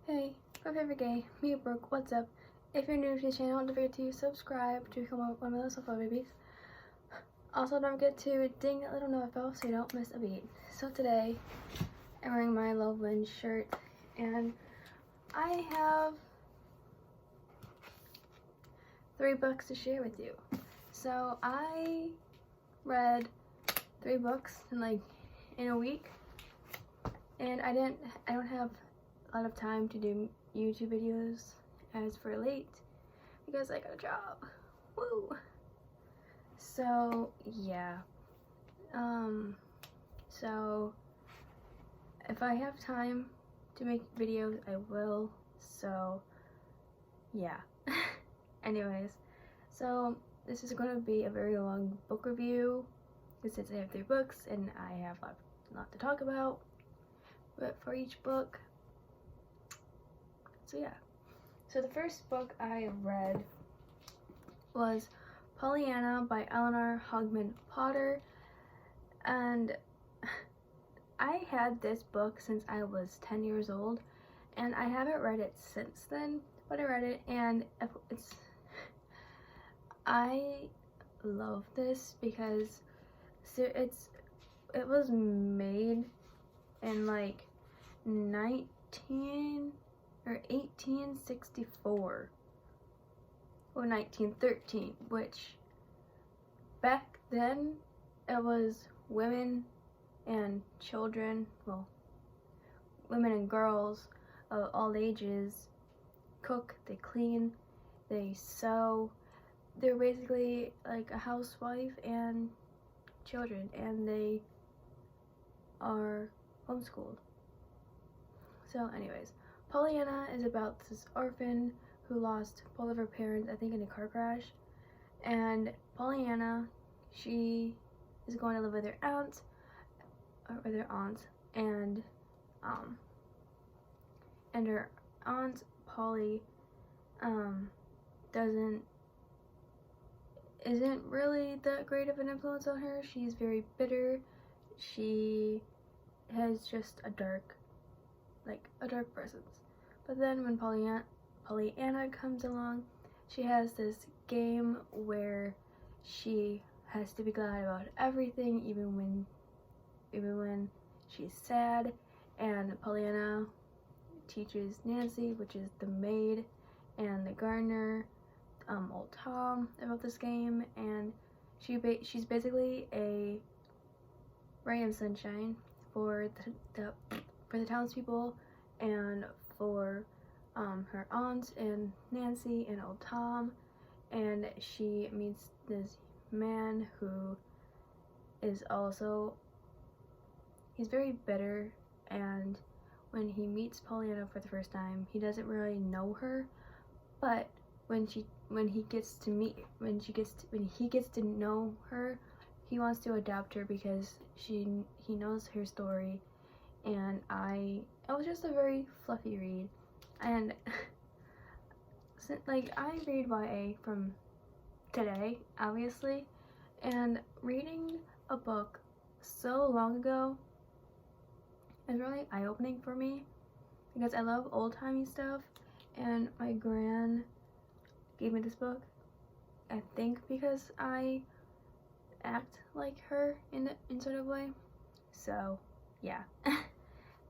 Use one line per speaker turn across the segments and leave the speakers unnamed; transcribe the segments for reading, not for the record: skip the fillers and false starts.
Hey, my favorite gay, me Brooke, what's up? If you're new to the channel, don't forget to subscribe to become one of my little sunflower babies. Also, don't forget to ding that little notification bell so you don't miss a beat. So today, I'm wearing my Love Wins shirt, and I have 3 books to share with you. So I read 3 books in a week, and I don't have a lot of time to do YouTube videos as for late because I got a job. Woo! So yeah. So if I have time to make videos, I will. So yeah. Anyways, so this is going to be a very long book review since I have 3 books and I have a lot to talk about. But for each book. So yeah. So the first book I read was Pollyanna by Eleanor Hogman Potter, and I had this book since I was 10 years old, and I haven't read it since then, but I read it, and I love this because it was made in like 1864 or 1913, which back then it was women and children, well, women and girls of all ages cook, they clean, they sew. They're basically like a housewife and children, and they are homeschooled. So anyways, Pollyanna is about this orphan who lost both of her parents, I think, in a car crash. And Pollyanna, she is going to live with her aunt, and her aunt Polly isn't really that great of an influence on her. She's very bitter. She has just a dark presence. But then when Pollyanna comes along, she has this game where she has to be glad about everything, even when she's sad. And Pollyanna teaches Nancy, which is the maid, and the gardener, old Tom, about this game, and she's basically a ray of sunshine for the townspeople and for her aunt and Nancy and old Tom. And she meets this man who is also, he's very bitter, and when he meets Pollyanna for the first time, he doesn't really know her, but when he gets to know her, he wants to adopt her because he knows her story. And it was just a very fluffy read, and I read YA from today, obviously, and reading a book so long ago is really eye-opening for me because I love old-timey stuff, and my gran gave me this book, I think because I act like her in sort of way. So yeah.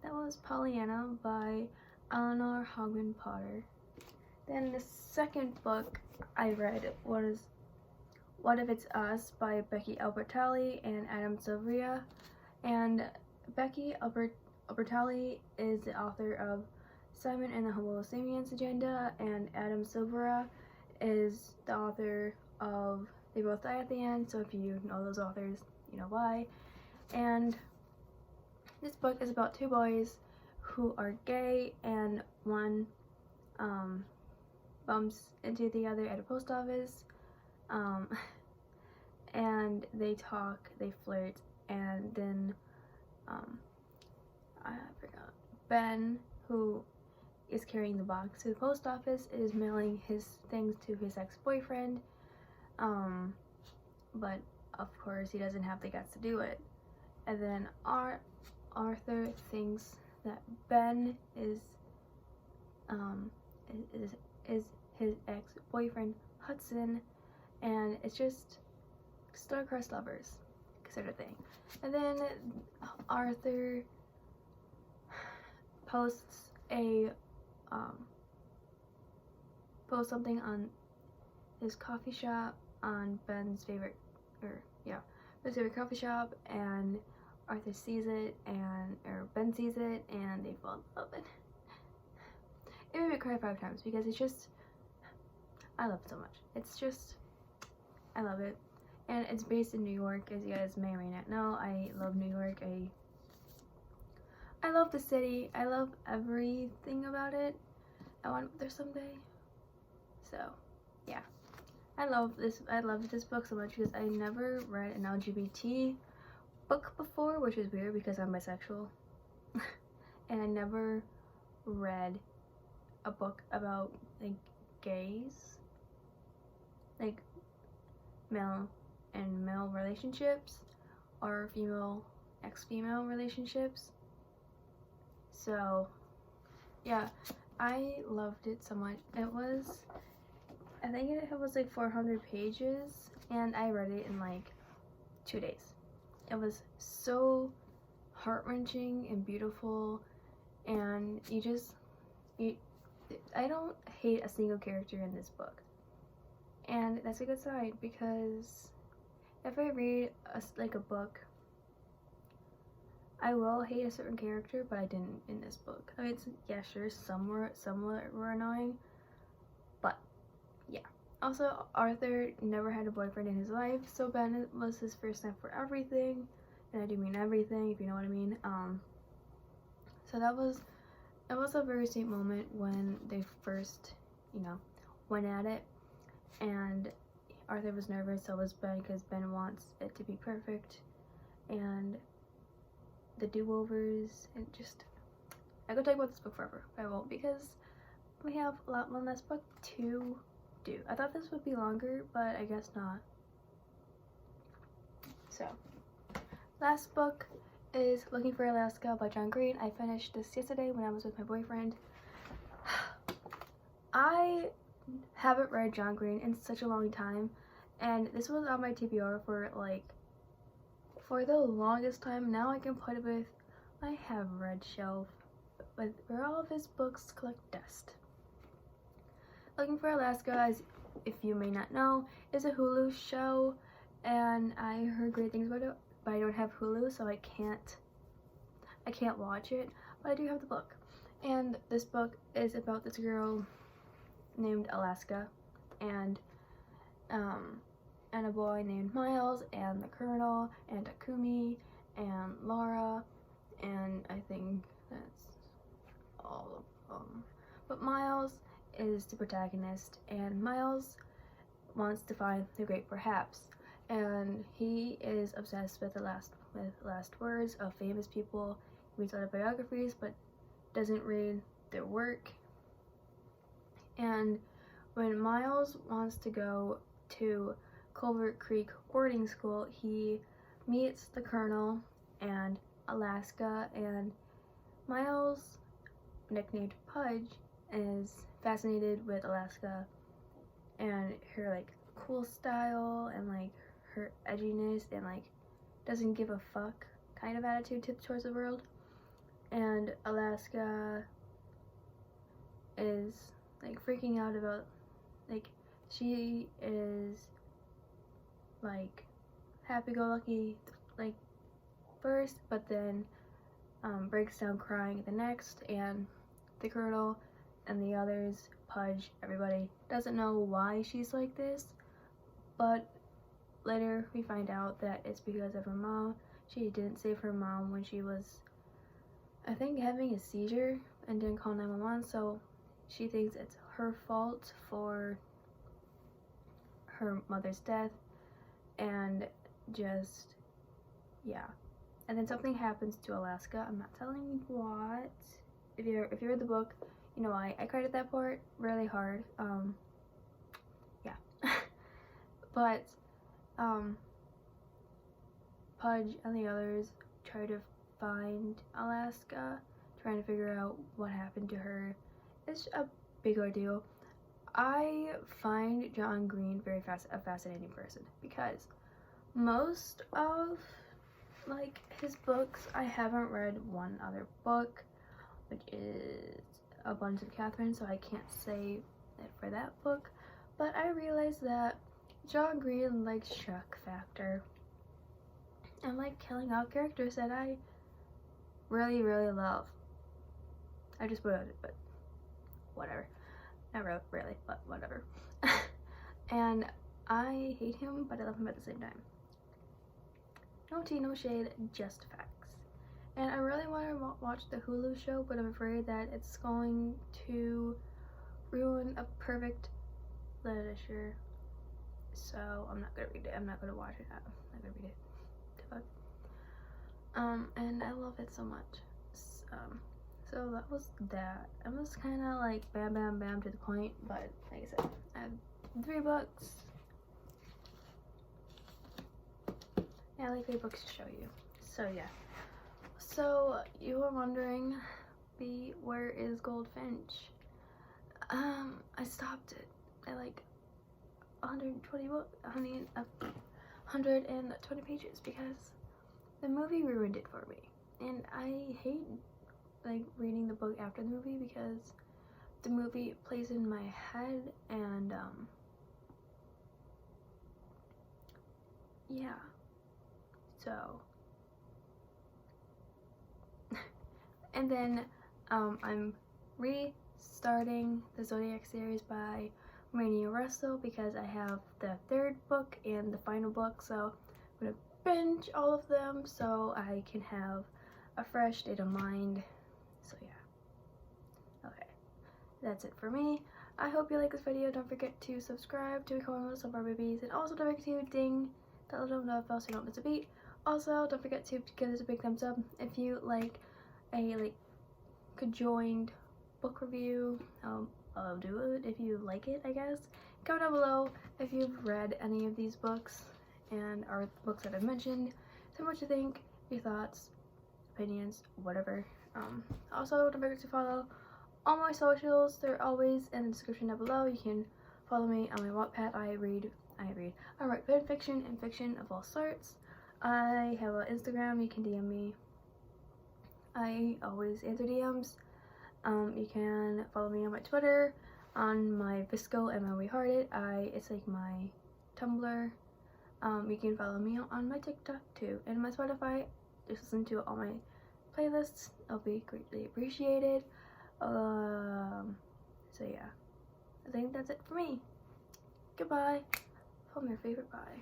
That was Pollyanna by Eleanor Hogman Potter. Then the second book I read was What If It's Us by Becky Albertalli and Adam Silveria. And Becky Albertalli is the author of Simon and the Homo Sapiens Agenda, and Adam Silveria is the author of They Both Die at the End, so if you know those authors, you know why. And this book is about 2 boys who are gay, and one bumps into the other at a post office, and they talk, they flirt, and then I forgot, Ben, who is carrying the box to the post office, is mailing his things to his ex-boyfriend, but of course he doesn't have the guts to do it. And then Arthur thinks that Ben is um, is his ex-boyfriend Hudson, and it's just star-crossed lovers sort of thing. And then Arthur posts something on his coffee shop, on Ben's favorite coffee shop, and Arthur sees it, or Ben sees it, and they fall in love. And it made me cry 5 times because it's just, I love it so much. It's just, I love it. And it's based in New York, as you guys may or may not know. I love New York. I love the city. I love everything about it. I want to live there someday. So, yeah. I love this book so much because I never read an LGBT book before, which is weird because I'm bisexual. And I never read a book about, like, gays. Like, male and male relationships, or ex-female relationships. So, yeah, I loved it so much. I think it was like 400 pages, and I read it in like 2 days. It was so heart-wrenching and beautiful, and I don't hate a single character in this book. And that's a good sign, because if I read a book, I will hate a certain character, but I didn't in this book. I mean, some were annoying, but yeah. Also, Arthur never had a boyfriend in his life, so Ben was his first time for everything, and I do mean everything, if you know what I mean. So that was a very sweet moment when they first, went at it, and Arthur was nervous, so was Ben, because Ben wants it to be perfect, and the do-overs, and just, I could talk about this book forever, but I won't, because we have one last book to do. I thought this would be longer, but I guess not. So, last book is Looking for Alaska by John Green. I finished this yesterday when I was with my boyfriend. I haven't read John Green in such a long time, and this was on my TBR for the longest time. Now I can put it with my have-read shelf, where all of his books collect dust. Looking for Alaska, as if you may not know, is a Hulu show, and I heard great things about it, but I don't have Hulu, so I can't watch it, but I do have the book. And this book is about this girl named Alaska, and a boy named Miles, and the Colonel, and Takumi, and Laura, and I think that's all of them. But Miles is the protagonist, and Miles wants to find the great perhaps, and he is obsessed with last words of famous people. He reads autobiographies, but doesn't read their work. And when Miles wants to go to Culver Creek boarding school, he meets the Colonel and Alaska, and Miles, nicknamed Pudge, is fascinated with Alaska and her cool style, and her edginess, and doesn't give a fuck kind of attitude towards the world. And Alaska is freaking out about, she is happy-go-lucky first, but then breaks down crying the next, and the Colonel and the others, Pudge, everybody, doesn't know why she's like this, but later we find out that it's because of her mom. She didn't save her mom when she was, I think, having a seizure, and didn't call 911, so she thinks it's her fault for her mother's death, and just, yeah. And then something happens to Alaska. I'm not telling you what. If you read the book, you know why. I cried at that part really hard. Yeah. But Pudge and the others try to find Alaska, trying to figure out what happened to her, it's a big ordeal. I find John Green a fascinating person because most of like his books, I haven't read one other book, which is A Bunch of Catherine, so I can't say it for that book, but I realized that John Green likes shock factor and like killing off characters that I really love. I just wrote it, but whatever. Not really, but whatever. And I hate him, but I love him at the same time. No tea, no shade, just facts. And I really want to watch the Hulu show, but I'm afraid that it's going to ruin a perfect literature. So I'm not gonna read it. I'm not gonna watch it. I'm not gonna read it. And I love it so much. So that was that. I was kind of like bam to the point, but like I said, I have 3 books. Yeah, like 3 books to show you. So yeah. So you were wondering, where is Goldfinch? I stopped it at like 120 pages because the movie ruined it for me, and I hate like reading the book after the movie because the movie plays in my head, and yeah, so and then I'm restarting the Zodiac series by Rainey Russell because I have the 3rd book and the final book, so I'm gonna binge all of them so I can have a fresh state of mind. So yeah, okay, that's it for me. I hope you like this video. Don't forget to subscribe to become one of the Sunflowerbreezes, and also don't forget to ding that little bell so you don't miss a beat. Also, don't forget to give this a big thumbs up if you like a conjoined book review. I'll do it if you like it, I guess. Comment down below if you've read any of these books and are books that I've mentioned. Tell me what you think, your thoughts, opinions, whatever. Also, don't forget to follow all my socials. They're always in the description down below. You can follow me on my Wattpad. I write fan fiction and fiction of all sorts. I have an Instagram. You can DM me. I always answer DMs. You can follow me on my Twitter, on my Vsco and my WeHearted. It's like my Tumblr. You can follow me on my TikTok too, and my Spotify. Just listen to all my playlists. It'll be greatly appreciated. So yeah, I think that's it for me. Goodbye. Tell me your favorite bye.